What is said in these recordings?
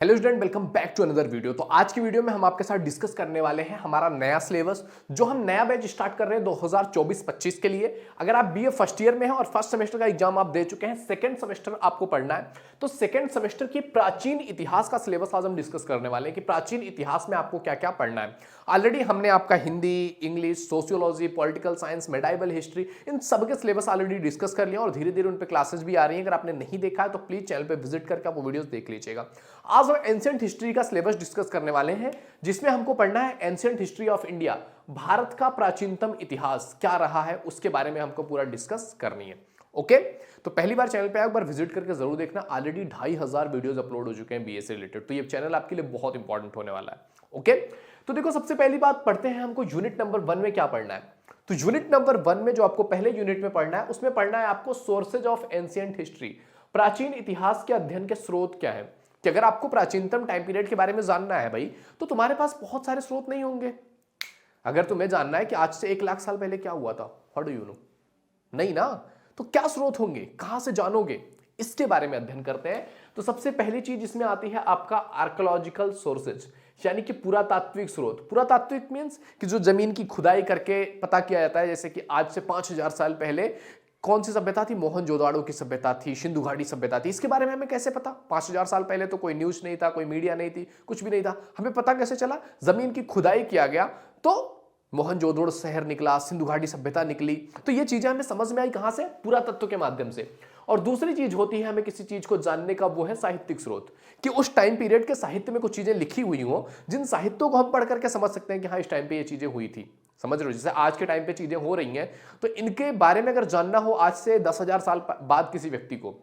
Hello student, welcome back to another video. तो आज की वीडियो में हम आपके साथ डिस्कस करने वाले हैं हमारा नया सिलेबस जो हम नया बैच स्टार्ट कर रहे हैं 2024-25 के लिए। अगर आप बीए फर्स्ट ईयर में हैं और फर्स्ट सेमेस्टर का एग्जाम आप दे चुके हैं, सेकंड सेमेस्टर आपको पढ़ना है, तो सेकंड सेमेस्टर की प्राचीन इतिहास का सिलेबस आज हम डिस्कस करने वाले हैं कि प्राचीन इतिहास में आपको क्या क्या पढ़ना है। ऑलरेडी हमने आपका Hindi, English, sociology, political science, medieval history, इन सब के सिलेबस ऑलरेडी डिस्कस कर लिया और धीरे धीरे उन पर क्लासेस भी आ रही हैं। अगर आपने नहीं देखा है तो प्लीज चैनल पर विजिट करके आप वो वीडियोस देख लीजिएगा। आज हम एंशिएंट हिस्ट्री का सिलेबस डिस्कस करने वाले हैं जिसमें हमको पढ़ना है ancient history of India, Bharat का प्राचीनतम इतिहास क्या रहा है उसके बारे में हमको पूरा डिस्कस करनी है। ओके, तो पहली बार चैनल पे एक बार विजिट करके जरूर देखना। ऑलरेडी 2500 वीडियोस अपलोड हो चुके हैं बीए से रिलेटेड, तो ये चैनल आपके लिए बहुत इंपॉर्टेंट होने वाला है। ओके, तो देखो सबसे पहली बात पढ़ते हैं हमको यूनिट नंबर 1 में क्या पढ़ना है। तो यूनिट नंबर 1 में जो आपको पहले यूनिट में पढ़ना है उसमें पढ़ना है आपको सोर्सेज ऑफ एंशिएंट हिस्ट्री, प्राचीन इतिहास के अध्ययन के स्रोत क्या है। कि अगर आपको प्राचीनतम टाइम पीरियड के बारे में जानना है भाई, तो तुम्हारे पास बहुत सारे स्रोत नहीं होंगे। अगर तुम्हें जानना है कि आज से 1 लाख साल पहले क्या हुआ था, हाउ डू यू नो? नहीं ना, तो क्या स्रोत होंगे, कहां से जानोगे, इसके बारे में अध्ययन करते हैं। तो सबसे पहली चीज इसमें आती है आपका आर्कियोलॉजिकल सोर्सेज, यानी कि पुरातात्विक स्रोत। पुरातात्विक मींस कि जो जमीन की खुदाई करके पता किया जाता है, जैसे कि आज से 5000 साल पहले कौन सी सभ्यता थी, मोहनजोदाड़ो की सभ्यता थी, सिंधु घाटी सभ्यता थी। इसके बारे में हमें कैसे पता? 5000 साल पहले तो कोई न्यूज नहीं था, कोई मीडिया नहीं थी, कुछ भी नहीं था। हमें पता कैसे चला? जमीन की खुदाई किया गया तो मोहनजोदड़ो शहर निकला, सिंधु घाटी सभ्यता निकली। तो ये चीजें हमें समझ में आई कहां से? पुरातत्व के माध्यम से। और दूसरी चीज होती है हमें किसी चीज को जानने का, वो है साहित्यिक स्रोत, कि उस टाइम पीरियड के साहित्य में कुछ चीजें लिखी हुई हो जिन साहित्यों को हम पढ़ करके समझ सकते हैं कि हाँ इस टाइम पे ये चीजें हुई थी। समझ रहे हो? जैसे आज के टाइम पे चीजें हो रही हैं, तो इनके बारे में अगर जानना हो आज से 10,000 साल बाद किसी व्यक्ति को,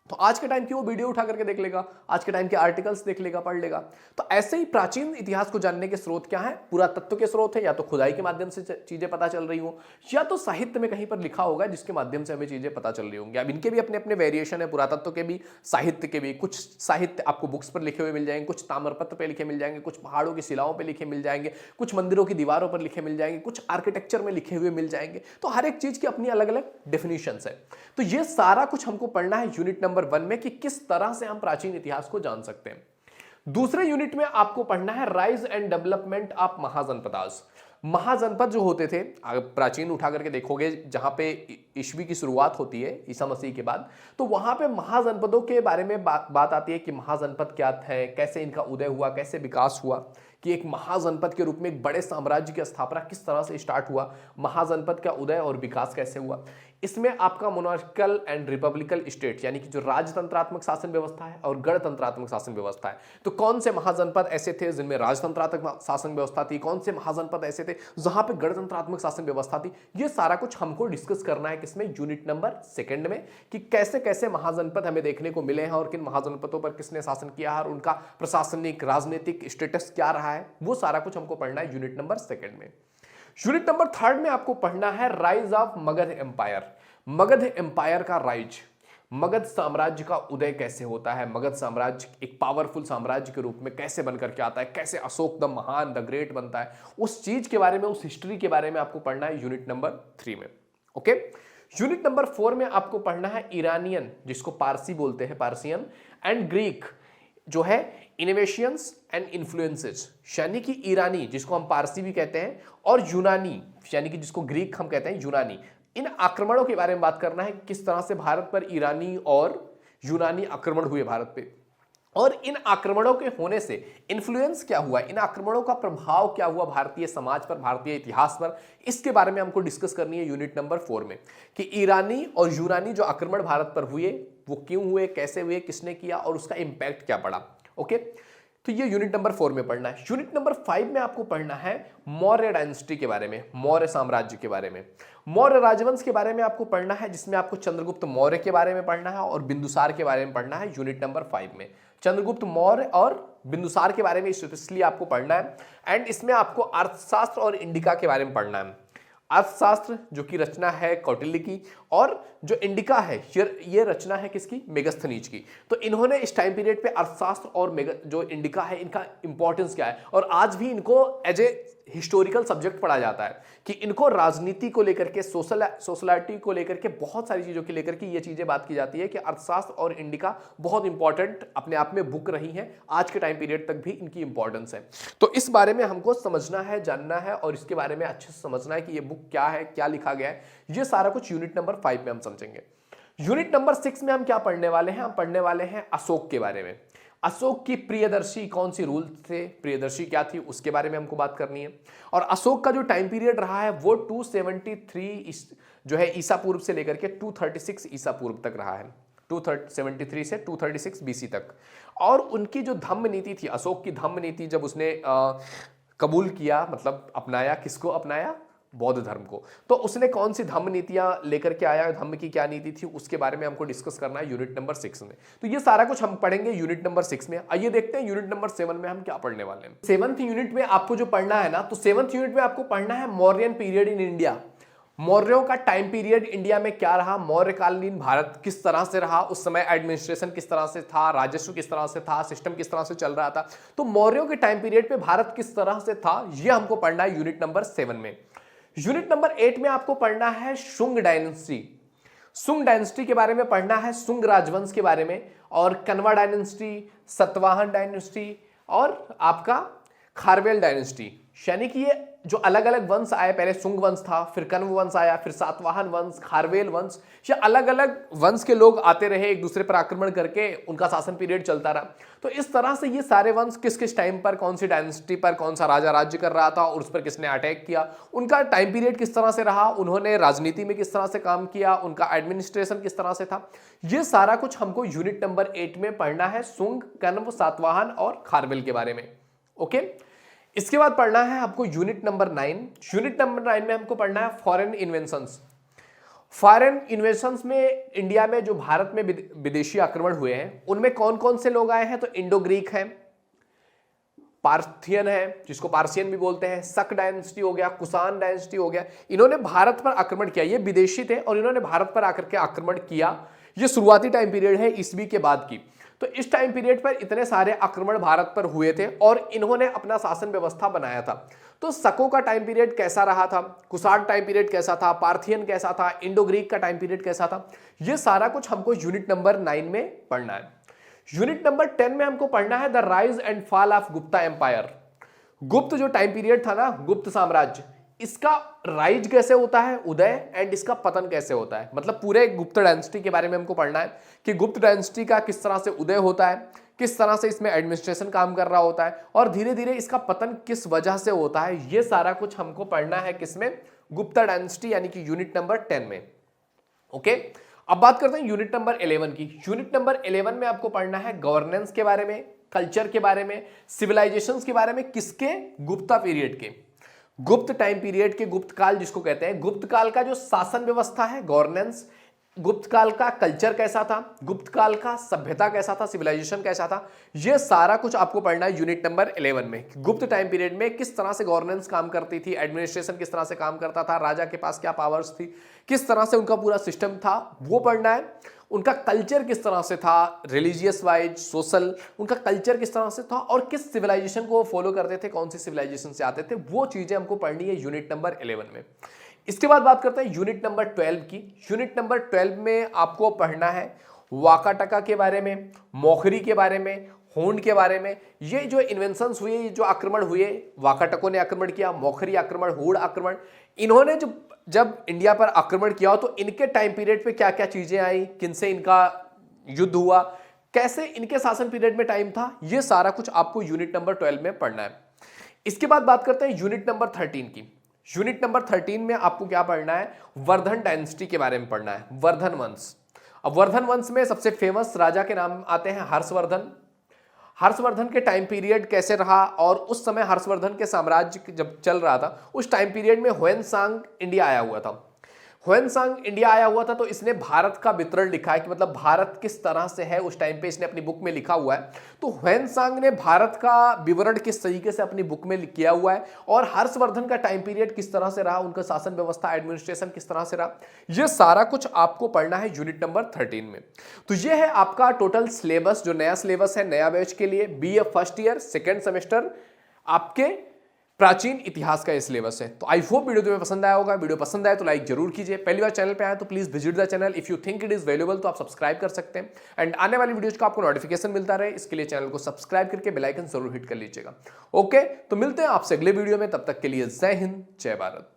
तो आज के टाइम की वो वीडियो उठा करके देख लेगा, आज के टाइम के आर्टिकल्स देख लेगा, पढ़ लेगा। तो ऐसे ही प्राचीन इतिहास को जानने के स्रोत क्या है? पुरातत्व के स्रोत है, या तो खुदाई के माध्यम से चीजें पता चल रही हो, या तो साहित्य में कहीं पर लिखा होगा जिसके माध्यम से हमें चीजें पता चल रही होंगी। अब इनके भी अपने अपने वेरिएशन है, पुरातत्व के भी, साहित्य के भी। कुछ साहित्य आपको बुक्स पर लिखे हुए मिल जाएंगे, कुछ ताम्रपत्र पे लिखे मिल जाएंगे, कुछ पहाड़ों की शिलाओं पर लिखे मिल जाएंगे, कुछ मंदिरों की दीवारों पर लिखे मिल जाएंगे, कुछ आर्किटेक्चर में लिखे हुए मिल जाएंगे। तो हर एक चीज की अपनी अलग अलग डेफिनेशंस है। तो ये सारा कुछ हमको पढ़ना है यूनिट नंबर 1 में कि किस तरह से हम प्राचीन इतिहास को जान सकते हैं। दूसरे यूनिट में आपको पढ़ना है rise and development of Mahajanapadas. Mahajanapada जो होते थे, प्राचीन उठा करके देखोगे जहां पे ईस्वी की शुरुआत होती है ईसा मसीह के बाद, तो वहां पे महाजनपदों के बारे में बात आती है कि महाजनपद क्या है, कैसे इनका उदय हुआ, कैसे विकास हुआ, कि एक महाजनपद के रूप में एक बड़े साम्राज्य की स्थापना किस तरह से स्टार्ट हुआ, महाजनपद का उदय और विकास कैसे हुआ। इसमें आपका मोनार्किकल एंड रिपब्लिकल स्टेट, यानी कि जो राजतंत्रात्मक शासन व्यवस्था है और गणतंत्रात्मक शासन व्यवस्था है, तो कौन से महाजनपद ऐसे थे जिनमें राजतंत्रात्मक शासन व्यवस्था थी, कौन से महाजनपद ऐसे थे जहां पे गणतंत्रात्मक शासन व्यवस्था थी। ये सारा कुछ हमको डिस्कस करना है किसमें? यूनिट नंबर 2 में, कि कैसे कैसे महाजनपद हमें देखने को मिले हैं और किन महाजनपदों पर किसने शासन किया है और उनका प्रशासनिक राजनीतिक स्टेटस क्या रहा है। वो सारा कुछ हमको पढ़ना है यूनिट नंबर 2 में। यूनिट नंबर 3 में आपको पढ़ना है rise of Magadh empire. Magadh empire का राइज, मगध साम्राज्य का उदय कैसे होता है, मगध साम्राज्य एक पावरफुल साम्राज्य के रूप में कैसे बनकर के आता है, कैसे अशोक द महान द ग्रेट बनता है, उस चीज के बारे में, उस हिस्ट्री के बारे में आपको पढ़ना है यूनिट नंबर 3 में। ओके, यूनिट नंबर 4 में आपको पढ़ना है ईरानियन, जिसको पारसी बोलते हैं, पार्सियन, एंड ग्रीक जो है इनोवेशंस एंड इन्फ्लुएंसेस, यानी कि ईरानी जिसको हम पारसी भी कहते हैं, और यूनानी यानी कि जिसको ग्रीक हम कहते हैं, यूनानी। इन आक्रमणों के बारे में बात करना है, किस तरह से भारत पर ईरानी और यूनानी आक्रमण हुए भारत पे, और इन आक्रमणों के होने से इन्फ्लुएंस क्या हुआ, इन आक्रमणों का प्रभाव क्या हुआ भारतीय समाज पर, भारतीय इतिहास पर। इसके बारे में हमको डिस्कस करनी है यूनिट नंबर 4 में, कि ईरानी और यूनानी जो आक्रमण भारत पर हुए वो क्यों हुए, कैसे हुए, किसने किया और उसका इंपैक्ट क्या पड़ा। ओके, तो ये यूनिट नंबर 4 में पढ़ना है। यूनिट नंबर 5 में आपको पढ़ना है मौर्य डायनेस्टी के बारे में, मौर्य साम्राज्य के बारे में, मौर्य राजवंश के बारे में आपको पढ़ना है, जिसमें आपको चंद्रगुप्त मौर्य के बारे में पढ़ना है और बिंदुसार के बारे में पढ़ना है यूनिट नंबर 5 में। चंद्रगुप्त मौर्य और बिंदुसार के बारे में इसलिए आपको पढ़ना है। एंड इसमें आपको अर्थशास्त्र और इंडिका के बारे में पढ़ना है। अर्थशास्त्र जो कि रचना है कौटिल्य की, और जो इंडिका है ये रचना है किसकी, मेगस्थनीज की। तो इन्होंने इस टाइम पीरियड पे अर्थशास्त्र और जो इंडिका है इनका इंपॉर्टेंस क्या है, और आज भी इनको एज ए हिस्टोरिकल सब्जेक्ट पढ़ा जाता है कि इनको राजनीति को लेकर के, सोशलिटी को लेकर के, बहुत सारी चीजों को लेकर के ये चीजें बात की जाती है कि अर्थशास्त्र और इंडिका बहुत इंपॉर्टेंट अपने आप में बुक रही हैं, आज के टाइम पीरियड तक भी इनकी इंपॉर्टेंस है। तो इस बारे में हमको समझना है, जानना है, और इसके बारे में अच्छे से समझना है कि ये बुक क्या है, क्या लिखा गया है, ये सारा कुछ यूनिट नंबर 5 में हम समझेंगे। यूनिट नंबर 6 में हम क्या पढ़ने वाले हैं, हम पढ़ने वाले हैं अशोक के बारे में। अशोक की प्रियदर्शी कौन सी रूल थे, प्रियदर्शी क्या थी, उसके बारे में हमको बात करनी है। और अशोक का जो टाइम पीरियड रहा है वो 273 जो है ईसा पूर्व से लेकर के 236 ईसा पूर्व तक रहा है, 273 से 236 बीसी तक। और उनकी जो धम्म नीति थी, अशोक की धम्म नीति, जब उसने कबूल किया, मतलब अपनाया, किसको अपनाया, बौद्ध धर्म को, तो उसने कौन सी धम्म नीतियां लेकर के आया, धम्म की क्या नीति थी, उसके बारे में हमको डिस्कस करना है यूनिट नंबर 6 में। तो ये सारा कुछ हम पढ़ेंगे यूनिट नंबर 6 में। आइए देखते हैं यूनिट नंबर 7 में हम क्या पढ़ने वाले हैं। 7th यूनिट में आपको जो पढ़ना है ना, तो 7th यूनिट में आपको पढ़ना है मौर्यन पीरियड इन इंडिया। मौर्यों का टाइम पीरियड इंडिया में क्या रहा, मौर्यकालीन भारत किस तरह से रहा, उस समय एडमिनिस्ट्रेशन किस तरह से था, राजस्व किस तरह से था, सिस्टम किस तरह से चल रहा था। तो मौर्यों के टाइम पीरियड पे भारत किस तरह से था, यह हमको पढ़ना है यूनिट नंबर 7 में। यूनिट नंबर 8 में आपको पढ़ना है शुंग डायनेस्टी। शुंग डायनेस्टी के बारे में पढ़ना है, शुंग राजवंश के बारे में, और कन्वा डायनेस्टी, सतवाहन डायनेस्टी, और आपका खारवेल डायनेस्टी। यानी कि ये जो अलग अलग वंश आए, पहले शुंग वंश था, फिर कन्व वंश आया, फिर सातवाहन वंश, खारवेल वंश, ये अलग अलग वंश के लोग आते रहे, एक दूसरे पर आक्रमण करके उनका शासन पीरियड चलता रहा। तो इस तरह से ये सारे वंश किस किस टाइम पर, कौन सी डायनेस्टी पर कौन सा राजा राज्य कर रहा था और उस पर किसने अटैक किया, उनका टाइम पीरियड किस तरह से रहा, उन्होंने राजनीति में किस तरह से काम किया, उनका एडमिनिस्ट्रेशन किस तरह से था, ये सारा कुछ हमको यूनिट नंबर 8 में पढ़ना है, शुंग, कन्व, सातवाहन और खारवेल के बारे में। ओके, इसके बाद पढ़ना है आपको यूनिट नंबर 9। यूनिट नंबर 9 में हमको पढ़ना है फॉरेन इन्वेंशंस। फॉरेन इन्वेंशंस में इंडिया में जो भारत में विदेशी आक्रमण हुए हैं, उनमें कौन कौन से लोग आए हैं, तो इंडो ग्रीक है, पार्थियन है जिसको पार्सियन भी बोलते हैं, शक डायनेस्टी हो गया, कुषाण डायनेस्टी हो गया, इन्होंने भारत पर आक्रमण किया। ये विदेशी थे और इन्होंने भारत पर आकर के आक्रमण किया। ये शुरुआती टाइम पीरियड है ईस्वी के बाद की। तो इस टाइम पीरियड पर इतने सारे आक्रमण भारत पर हुए थे और इन्होंने अपना शासन व्यवस्था बनाया था। तो शकों का टाइम पीरियड कैसा रहा था, कुषाण टाइम पीरियड कैसा था, पार्थियन कैसा था, इंडो ग्रीक का टाइम पीरियड कैसा था, ये सारा कुछ हमको यूनिट नंबर 9 में पढ़ना है। यूनिट नंबर 10 में हमको पढ़ना है the rise and fall of Gupta empire. Gupta जो टाइम पीरियड था ना, गुप्त साम्राज्य, इसका राइज कैसे होता है, उदय, एंड इसका पतन कैसे होता है। मतलब पूरे गुप्त डायनेस्टी के बारे में हमको पढ़ना है कि गुप्त डायनेस्टी का किस तरह से उदय होता है, किस तरह से इसमें एडमिनिस्ट्रेशन काम कर रहा होता है, और धीरे धीरे इसका पतन किस वजह से होता है। ये सारा कुछ हमको पढ़ना है किसमें, गुप्ता डायनेस्टी, यानी कि यूनिट नंबर 10 में। ओके, अब बात करते हैं यूनिट नंबर 11 की। यूनिट नंबर 11 में आपको पढ़ना है गवर्नेंस के बारे में, कल्चर के बारे में, सिविलाइजेशंस के बारे में, किसके, गुप्ता पीरियड के, गुप्त टाइम पीरियड के, गुप्त काल जिसको कहते हैं। गुप्त काल का जो शासन व्यवस्था है, गवर्नेंस, गुप्त काल का कल्चर कैसा था, गुप्त काल का सभ्यता कैसा था, सिविलाइजेशन कैसा था, ये सारा कुछ आपको पढ़ना है यूनिट नंबर 11 में। गुप्त टाइम पीरियड में किस तरह से गवर्नेंस काम करती थी, एडमिनिस्ट्रेशन किस तरह से काम करता था, राजा के पास क्या पावर्स थी, किस तरह से उनका पूरा सिस्टम था, वो पढ़ना है। उनका कल्चर किस तरह से था, रिलीजियस वाइज, सोशल, उनका कल्चर किस तरह से था और किस सिविलाइजेशन को वो फॉलो करते थे, कौन सी सिविलाइजेशन से आते थे, वो चीजें हमको पढ़नी है यूनिट नंबर 11 में। इसके बाद बात करते हैं यूनिट नंबर 12 की। यूनिट नंबर 12 में आपको पढ़ना है वाकाटका के बारे में, मोखरी के बारे में, होंड के बारे में। ये जो इन्वेंशंस हुए, ये जो आक्रमण हुए, वाकाटकों ने आक्रमण किया, मोखरी आक्रमण, होड़ आक्रमण, इन्होंने जब इंडिया पर आक्रमण किया तो इनके टाइम पीरियड पे क्या क्या चीजें आई, किनसे इनका युद्ध हुआ, कैसे इनके शासन पीरियड में टाइम था, ये सारा कुछ आपको यूनिट नंबर 12 में पढ़ना है। इसके बाद बात करते हैं यूनिट नंबर 13 की। यूनिट नंबर 13 में आपको क्या पढ़ना है, वर्धन डायनेस्टी के बारे में पढ़ना है, वर्धन वंश। अब वर्धन वंश में सबसे फेमस राजा के नाम आते हैं हर्षवर्धन। हर्षवर्धन के टाइम पीरियड कैसे रहा, और उस समय हर्षवर्धन के साम्राज्य जब चल रहा था उस टाइम पीरियड में ह्वेन सांग इंडिया आया हुआ था। ह्वेनसांग इंडिया आया हुआ था तो इसने भारत का वितरण लिखा है कि मतलब भारत किस तरह से है उस टाइम पे इसने अपनी बुक में लिखा हुआ है। तो ह्वेनसांग ने भारत का विवरण किस तरीके से अपनी बुक में किया हुआ है और हर्षवर्धन का टाइम पीरियड किस तरह से रहा, उनका शासन व्यवस्था एडमिनिस्ट्रेशन किस तरह से रहा, यह सारा कुछ आपको पढ़ना है यूनिट नंबर 13 में। तो यह है आपका टोटल सिलेबस, जो नया सिलेबस है नया बैच के लिए BA first year second semester आपके प्राचीन इतिहास का ये सिलेबस है। तो आई होप वीडियो तुम्हें पसंद आया होगा। वीडियो पसंद आए तो लाइक जरूर कीजिए। पहली बार चैनल पे आए तो please visit the channel. If you think it is valuable तो आप सब्सक्राइब कर सकते हैं एंड आने वाली वीडियोज का आपको नोटिफिकेशन मिलता रहे इसके लिए चैनल को सब्सक्राइब करके बेल आइकन जरूर हिट कर लीजिएगा। ओके, तो मिलते हैं आपसे अगले वीडियो में, तब तक के लिए जय हिंद जय भारत।